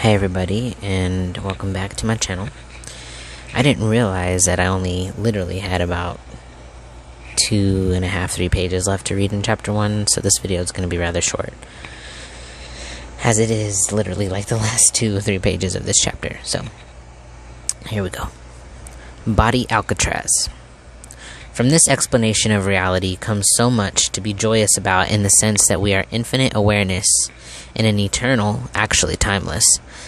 Hi everybody, and welcome back to my channel. I didn't realize that I only literally had about 2.5-3 pages left to read in chapter 1, so this video is going to be rather short, as it is literally like the last 2 or 3 pages of this chapter. So, here we go. Body Alcatraz. From this explanation of reality comes so much to be joyous about, in the sense that we are infinite awareness in an eternal, actually timeless,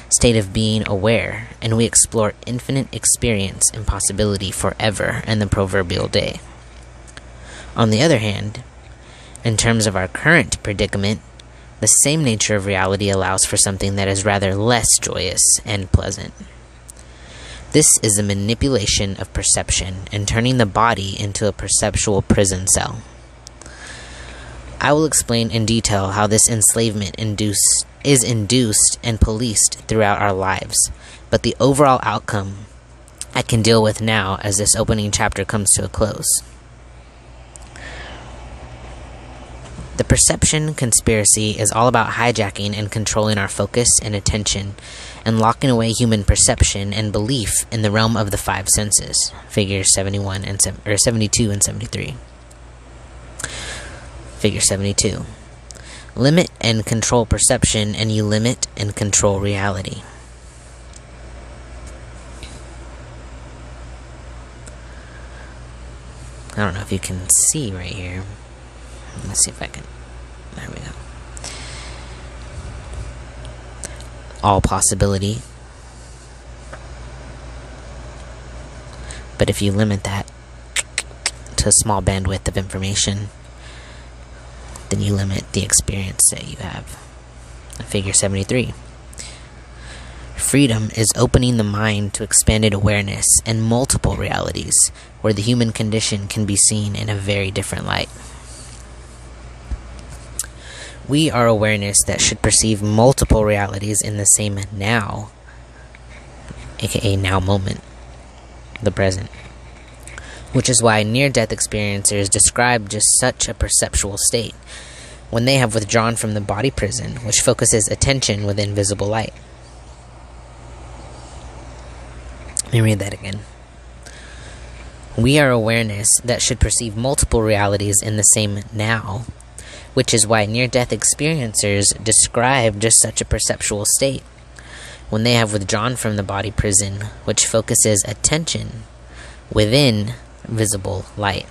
state of being aware, and we explore infinite experience and possibility forever in the proverbial day. On the other hand, in terms of our current predicament, the same nature of reality allows for something that is rather less joyous and pleasant. This is the manipulation of perception and turning the body into a perceptual prison cell. I will explain in detail how this enslavement is induced and policed throughout our lives, but the overall outcome I can deal with now as this opening chapter comes to a close. The perception conspiracy is all about hijacking and controlling our focus and attention, and locking away human perception and belief in the realm of the 5 senses, figures 72 and 73. Figure 72. Limit and control perception, and you limit and control reality. I don't know if you can see right here. Let's see if I can. There we go. All possibility. But if you limit that to a small bandwidth of information, then you limit the experience that you have. Figure 73. Freedom is opening the mind to expanded awareness and multiple realities, where the human condition can be seen in a very different light. We are awareness that should perceive multiple realities in the same now, aka now moment, the present. Which is why near-death experiencers describe just such a perceptual state, when they have withdrawn from the body prison, which focuses attention with invisible light. Let me read that again. We are awareness that should perceive multiple realities in the same now, which is why near-death experiencers describe just such a perceptual state, when they have withdrawn from the body prison, which focuses attention within visible light.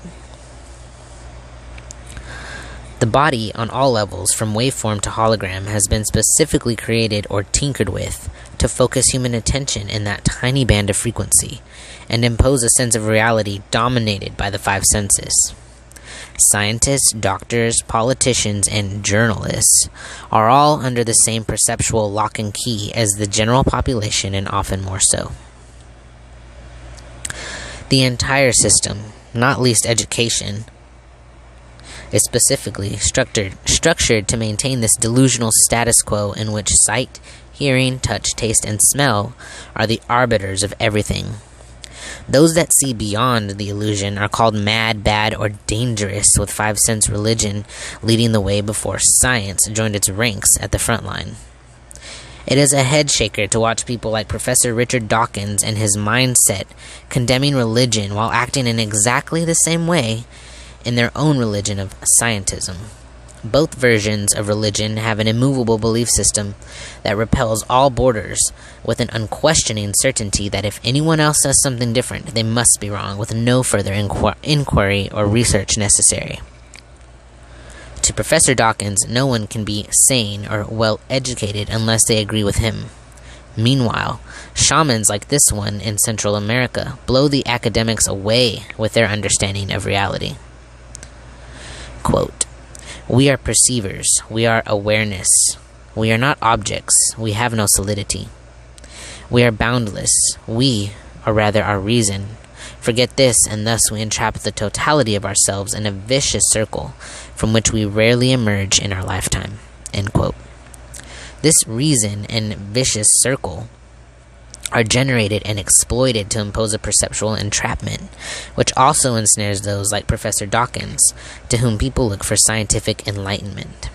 The body, on all levels, from waveform to hologram, has been specifically created or tinkered with to focus human attention in that tiny band of frequency and impose a sense of reality dominated by the 5 senses. Scientists, doctors, politicians, and journalists are all under the same perceptual lock and key as the general population, and often more so. The entire system, not least education, is specifically structured to maintain this delusional status quo in which sight, hearing, touch, taste, and smell are the arbiters of everything. Those that see beyond the illusion are called mad, bad, or dangerous, with 5-sense religion leading the way before science joined its ranks at the front line. It is a head shaker to watch people like Professor Richard Dawkins and his mindset condemning religion while acting in exactly the same way in their own religion of scientism. Both versions of religion have an immovable belief system that repels all borders, with an unquestioning certainty that if anyone else says something different, they must be wrong, with no further inquiry or research necessary. To Professor Dawkins, no one can be sane or well-educated unless they agree with him. Meanwhile, shamans like this one in Central America blow the academics away with their understanding of reality. Quote, "We are perceivers, we are awareness. We are not objects, we have no solidity. We are boundless, we, or rather our reason, forget this, and thus we entrap the totality of ourselves in a vicious circle from which we rarely emerge in our lifetime." End quote. This reason and vicious circle are generated and exploited to impose a perceptual entrapment, which also ensnares those like Professor Dawkins, to whom people look for scientific enlightenment.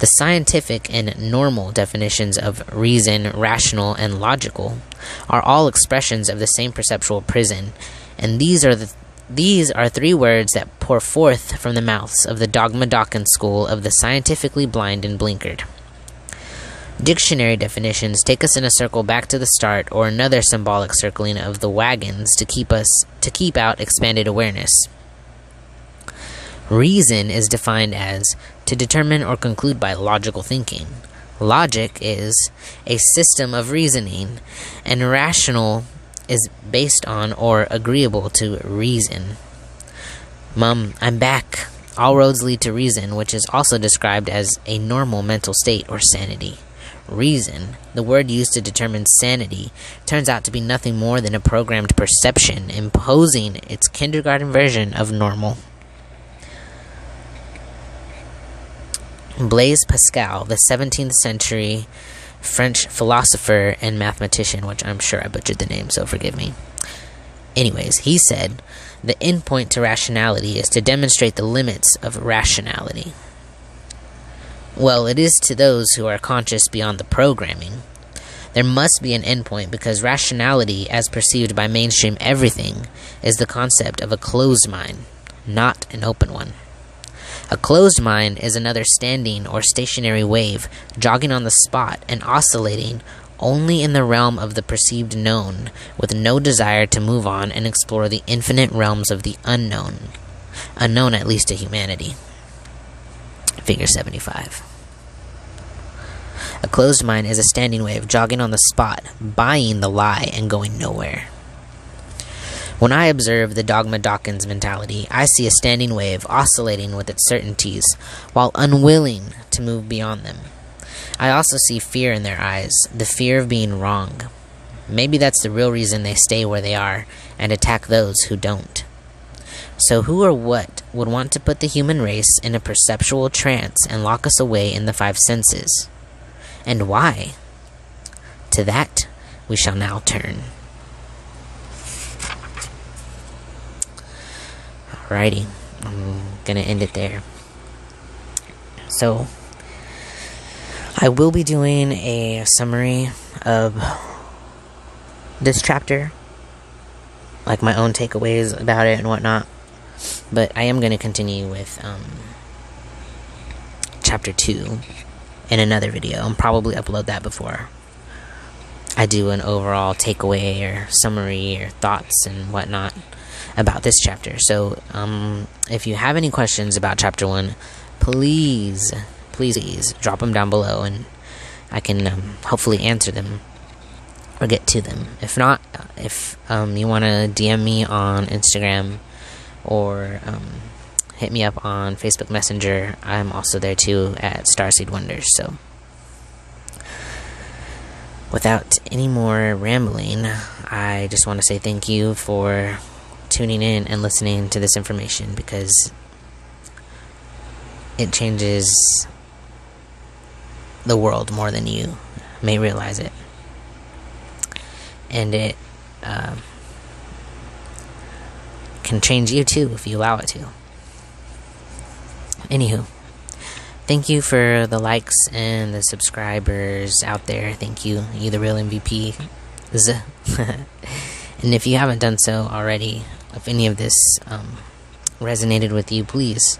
The scientific and normal definitions of reason, rational, and logical are all expressions of the same perceptual prison, and these are three words that pour forth from the mouths of the dogma-Dawkins school of the scientifically blind and blinkered. Dictionary definitions take us in a circle back to the start, or another symbolic circling of the wagons to keep out expanded awareness. Reason is defined as to determine or conclude by logical thinking. Logic is a system of reasoning, and rational is based on or agreeable to reason. Mom, I'm back. All roads lead to reason, which is also described as a normal mental state or sanity. Reason, the word used to determine sanity, turns out to be nothing more than a programmed perception imposing its kindergarten version of normal. Blaise Pascal, the 17th century French philosopher and mathematician, which I'm sure I butchered the name, so forgive me. Anyways, he said, the endpoint to rationality is to demonstrate the limits of rationality. Well, it is to those who are conscious beyond the programming. There must be an endpoint because rationality, as perceived by mainstream everything, is the concept of a closed mind, not an open one. A closed mind is another standing or stationary wave, jogging on the spot and oscillating only in the realm of the perceived known, with no desire to move on and explore the infinite realms of the unknown at least to humanity. Figure 75. A closed mind is a standing wave, jogging on the spot, buying the lie and going nowhere. When I observe the dogma-Dawkins mentality, I see a standing wave oscillating with its certainties, while unwilling to move beyond them. I also see fear in their eyes, the fear of being wrong. Maybe that's the real reason they stay where they are, and attack those who don't. So who or what would want to put the human race in a perceptual trance and lock us away in the five senses? And why? To that we shall now turn. Alrighty, I'm gonna end it there. So, I will be doing a summary of this chapter, like my own takeaways about it and whatnot, but I am gonna continue with chapter 2 in another video. I'll probably upload that before I do an overall takeaway or summary or thoughts and whatnot about this chapter. So, if you have any questions about chapter 1, please drop them down below, and I can hopefully answer them or get to them. If not, if you want to DM me on Instagram or hit me up on Facebook Messenger, I'm also there too at Starseed Wonders. So, without any more rambling, I just want to say thank you for tuning in and listening to this information, because it changes the world more than you may realize it, and it can change you too if you allow it to. Anywho, thank you for the likes and the subscribers out there. Thank you, you the real MVP. And if you haven't done so already, if any of this resonated with you, please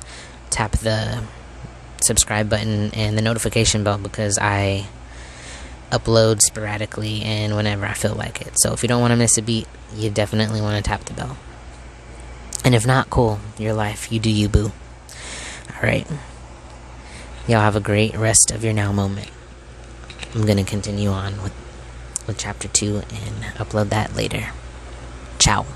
tap the subscribe button and the notification bell, because I upload sporadically and whenever I feel like it. So if you don't want to miss a beat, you definitely want to tap the bell. And if not, cool, your life, you do you, boo. Alright, y'all have a great rest of your now moment. I'm gonna continue on with chapter 2 and upload that later. Ciao.